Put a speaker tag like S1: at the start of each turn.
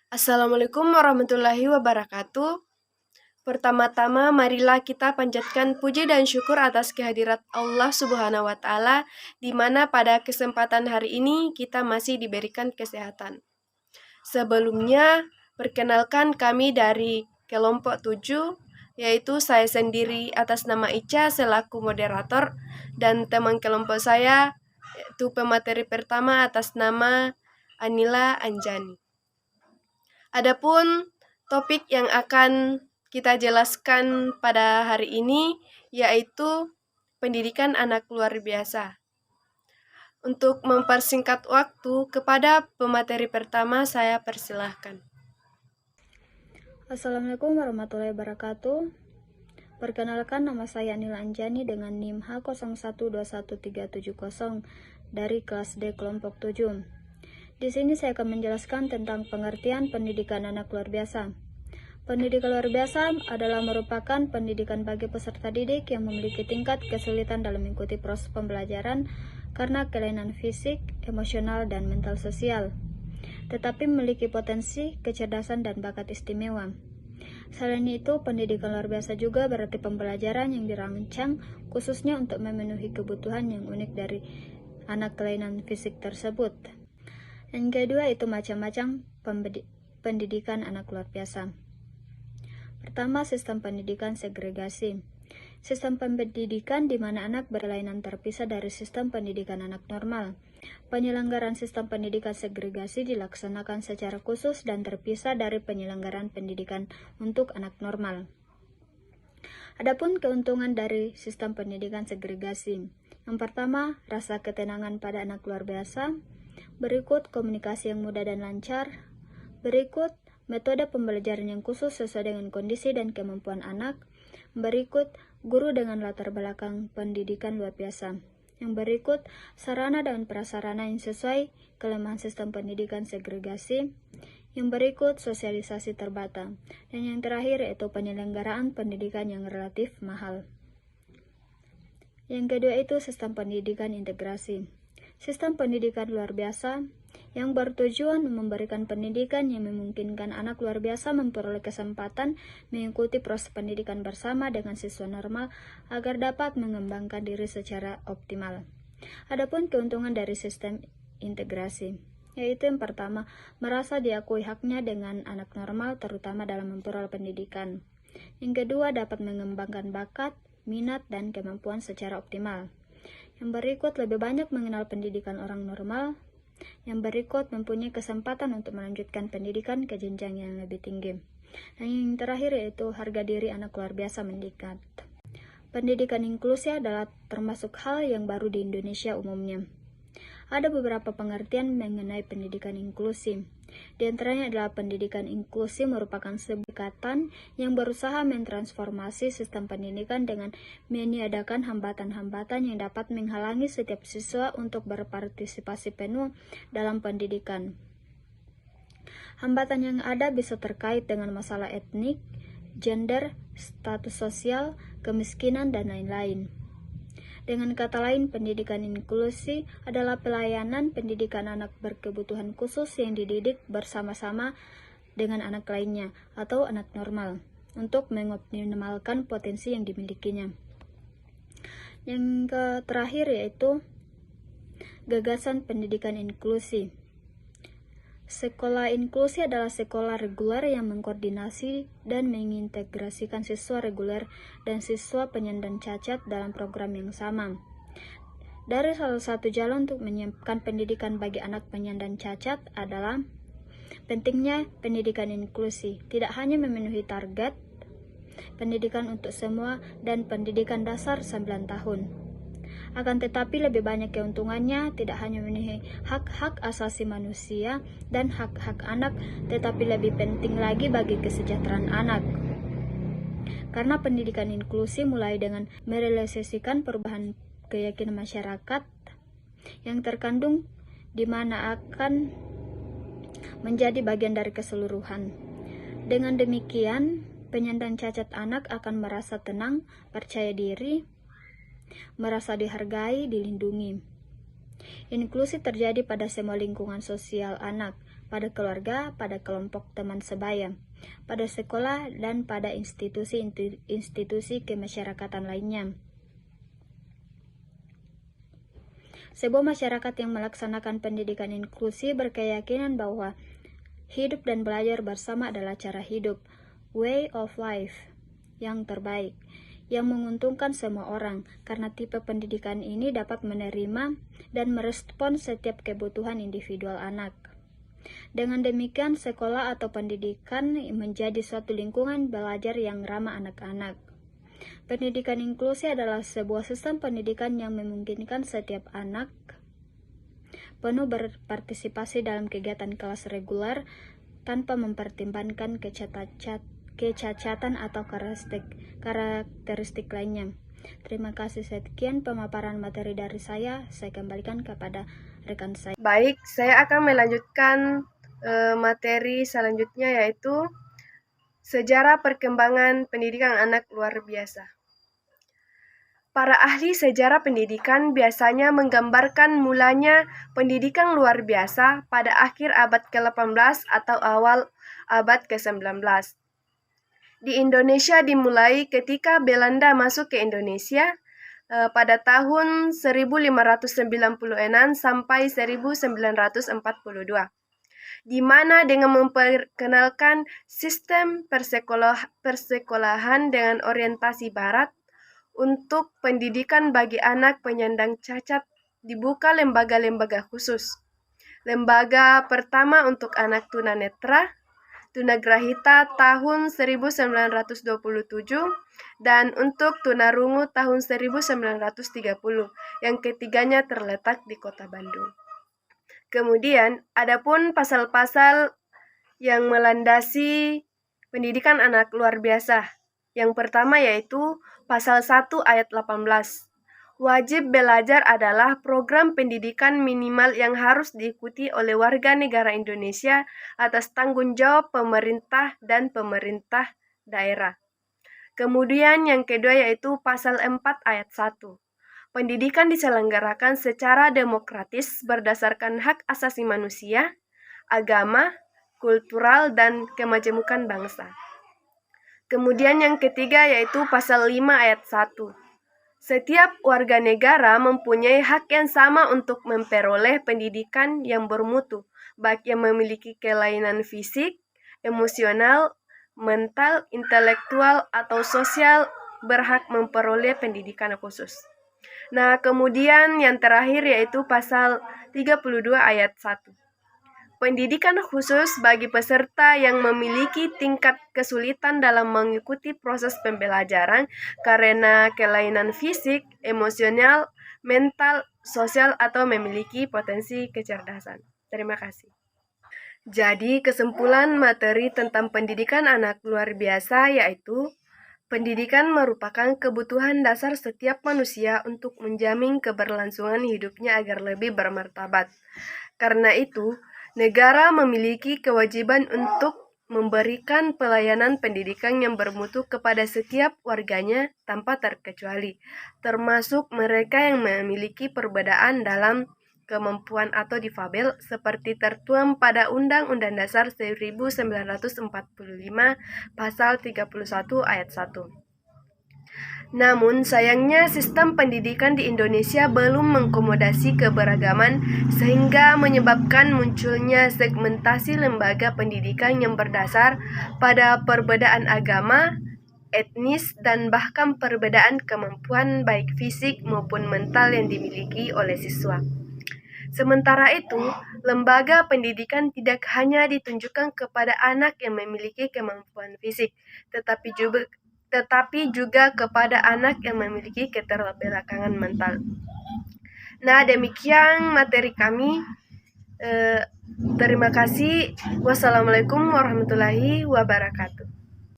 S1: Assalamualaikum warahmatullahi wabarakatuh. Pertama-tama, marilah kita panjatkan puji dan syukur atas kehadirat Allah Subhanahu wa Ta'ala, di mana pada kesempatan hari ini kita masih diberikan kesehatan. Sebelumnya, perkenalkan kami dari kelompok 7, yaitu saya sendiri atas nama Ica selaku moderator, dan teman kelompok saya, yaitu pemateri pertama atas nama Anila Anjani. Adapun topik yang akan kita jelaskan pada hari ini yaitu pendidikan anak luar biasa. Untuk mempersingkat waktu, kepada pemateri pertama saya persilahkan.
S2: Assalamualaikum warahmatullahi wabarakatuh. Perkenalkan, nama saya Anila Anjani dengan NIM H01213770 dari kelas D kelompok 7. Di sini saya akan menjelaskan tentang pengertian pendidikan anak luar biasa. Pendidikan luar biasa adalah merupakan pendidikan bagi peserta didik yang memiliki tingkat kesulitan dalam mengikuti proses pembelajaran karena kelainan fisik, emosional, dan mental sosial, tetapi memiliki potensi, kecerdasan, dan bakat istimewa. Selain itu, pendidikan luar biasa juga berarti pembelajaran yang dirancang khususnya untuk memenuhi kebutuhan yang unik dari anak kelainan fisik tersebut. Yang kedua itu macam-macam pendidikan anak luar biasa. Pertama, sistem pendidikan segregasi. Sistem pendidikan di mana anak berlainan terpisah dari sistem pendidikan anak normal. Penyelenggaraan sistem pendidikan segregasi dilaksanakan secara khusus dan terpisah dari penyelenggaraan pendidikan untuk anak normal. Adapun keuntungan dari sistem pendidikan segregasi. Yang pertama, rasa ketenangan pada anak luar biasa. Berikut, komunikasi yang mudah dan lancar. Berikut, metode pembelajaran yang khusus sesuai dengan kondisi dan kemampuan anak. Berikut, guru dengan latar belakang pendidikan luar biasa. Yang berikut, sarana dan prasarana yang sesuai kelemahan sistem pendidikan segregasi. Yang berikut, sosialisasi terbatas. Dan yang terakhir, yaitu penyelenggaraan pendidikan yang relatif mahal. Yang kedua itu sistem pendidikan integrasi. Sistem pendidikan luar biasa yang bertujuan memberikan pendidikan yang memungkinkan anak luar biasa memperoleh kesempatan mengikuti proses pendidikan bersama dengan siswa normal agar dapat mengembangkan diri secara optimal. Adapun keuntungan dari sistem integrasi, yaitu yang pertama, merasa diakui haknya dengan anak normal terutama dalam memperoleh pendidikan. Yang kedua, dapat mengembangkan bakat, minat, dan kemampuan secara optimal. Yang berikut, lebih banyak mengenal pendidikan orang normal. Yang berikut, mempunyai kesempatan untuk melanjutkan pendidikan ke jenjang yang lebih tinggi. Dan yang terakhir yaitu harga diri anak luar biasa meningkat. Pendidikan inklusi adalah termasuk hal yang baru di Indonesia umumnya. Ada beberapa pengertian mengenai pendidikan inklusi. Di antaranya adalah pendidikan inklusi merupakan sebuah ikatan yang berusaha mentransformasi sistem pendidikan dengan meniadakan hambatan-hambatan yang dapat menghalangi setiap siswa untuk berpartisipasi penuh dalam pendidikan. Hambatan yang ada bisa terkait dengan masalah etnik, gender, status sosial, kemiskinan, dan lain-lain. Dengan kata lain, pendidikan inklusi adalah pelayanan pendidikan anak berkebutuhan khusus yang dididik bersama-sama dengan anak lainnya atau anak normal untuk mengoptimalkan potensi yang dimilikinya. Yang terakhir yaitu gagasan pendidikan inklusi. Sekolah inklusi adalah sekolah reguler yang mengkoordinasi dan mengintegrasikan siswa reguler dan siswa penyandang cacat dalam program yang sama. Dari salah satu jalan untuk menyiapkan pendidikan bagi anak penyandang cacat adalah pentingnya pendidikan inklusi, tidak hanya memenuhi target pendidikan untuk semua dan pendidikan dasar 9 tahun. Akan tetapi lebih banyak keuntungannya, tidak hanya memenuhi hak-hak asasi manusia dan hak-hak anak, tetapi lebih penting lagi bagi kesejahteraan anak. Karena pendidikan inklusi mulai dengan merealisasikan perubahan keyakinan masyarakat yang terkandung di mana akan menjadi bagian dari keseluruhan. Dengan demikian, penyandang cacat anak akan merasa tenang, percaya diri, merasa dihargai, dilindungi. Inklusi terjadi pada semua lingkungan sosial anak, pada keluarga, pada kelompok teman sebaya, pada sekolah, dan pada institusi kemasyarakatan lainnya. Sebuah masyarakat yang melaksanakan pendidikan inklusi berkeyakinan bahwa hidup dan belajar bersama adalah cara hidup, way of life, yang terbaik, yang menguntungkan semua orang, karena tipe pendidikan ini dapat menerima dan merespon setiap kebutuhan individual anak. Dengan demikian, sekolah atau pendidikan menjadi suatu lingkungan belajar yang ramah anak-anak. Pendidikan inklusi adalah sebuah sistem pendidikan yang memungkinkan setiap anak penuh berpartisipasi dalam kegiatan kelas reguler tanpa mempertimbangkan kecacatan atau karakteristik lainnya. Terima kasih, sekian pemaparan materi dari saya kembalikan kepada rekan saya.
S1: Baik, saya akan melanjutkan materi selanjutnya, yaitu sejarah perkembangan pendidikan anak luar biasa. Para ahli sejarah pendidikan biasanya menggambarkan mulanya pendidikan luar biasa pada akhir abad ke-18 atau awal abad ke-19. Di Indonesia dimulai ketika Belanda masuk ke Indonesia pada tahun 1596 sampai 1942, di mana dengan memperkenalkan sistem persekolahan dengan orientasi barat untuk pendidikan bagi anak penyandang cacat, dibuka lembaga-lembaga khusus. Lembaga pertama untuk anak tunanetra, tunagrahita tahun 1927, dan untuk tunarungu tahun 1930. Yang ketiganya terletak di Kota Bandung. Kemudian, adapun pasal-pasal yang melandasi pendidikan anak luar biasa. Yang pertama yaitu pasal 1 ayat 18. Wajib belajar adalah program pendidikan minimal yang harus diikuti oleh warga negara Indonesia atas tanggung jawab pemerintah dan pemerintah daerah. Kemudian yang kedua yaitu pasal 4 ayat 1. Pendidikan diselenggarakan secara demokratis berdasarkan hak asasi manusia, agama, kultural, dan kemajemukan bangsa. Kemudian yang ketiga yaitu pasal 5 ayat 1. Setiap warga negara mempunyai hak yang sama untuk memperoleh pendidikan yang bermutu, baik yang memiliki kelainan fisik, emosional, mental, intelektual, atau sosial berhak memperoleh pendidikan khusus. Nah, kemudian yang terakhir yaitu pasal 32 ayat 1. Pendidikan khusus bagi peserta yang memiliki tingkat kesulitan dalam mengikuti proses pembelajaran karena kelainan fisik, emosional, mental, sosial, atau memiliki potensi kecerdasan. Terima kasih. Jadi, kesimpulan materi tentang pendidikan anak luar biasa yaitu pendidikan merupakan kebutuhan dasar setiap manusia untuk menjamin keberlangsungan hidupnya agar lebih bermartabat. Karena itu, negara memiliki kewajiban untuk memberikan pelayanan pendidikan yang bermutu kepada setiap warganya tanpa terkecuali, termasuk mereka yang memiliki perbedaan dalam kemampuan atau difabel seperti tertuang pada Undang-Undang Dasar 1945 Pasal 31 Ayat 1. Namun, sayangnya sistem pendidikan di Indonesia belum mengakomodasi keberagaman sehingga menyebabkan munculnya segmentasi lembaga pendidikan yang berdasar pada perbedaan agama, etnis, dan bahkan perbedaan kemampuan baik fisik maupun mental yang dimiliki oleh siswa. Sementara itu, lembaga pendidikan tidak hanya ditunjukkan kepada anak yang memiliki kemampuan fisik, tetapi juga kepada anak yang memiliki keterbelakangan mental. Nah, demikian materi kami. Terima kasih. Wassalamualaikum warahmatullahi wabarakatuh.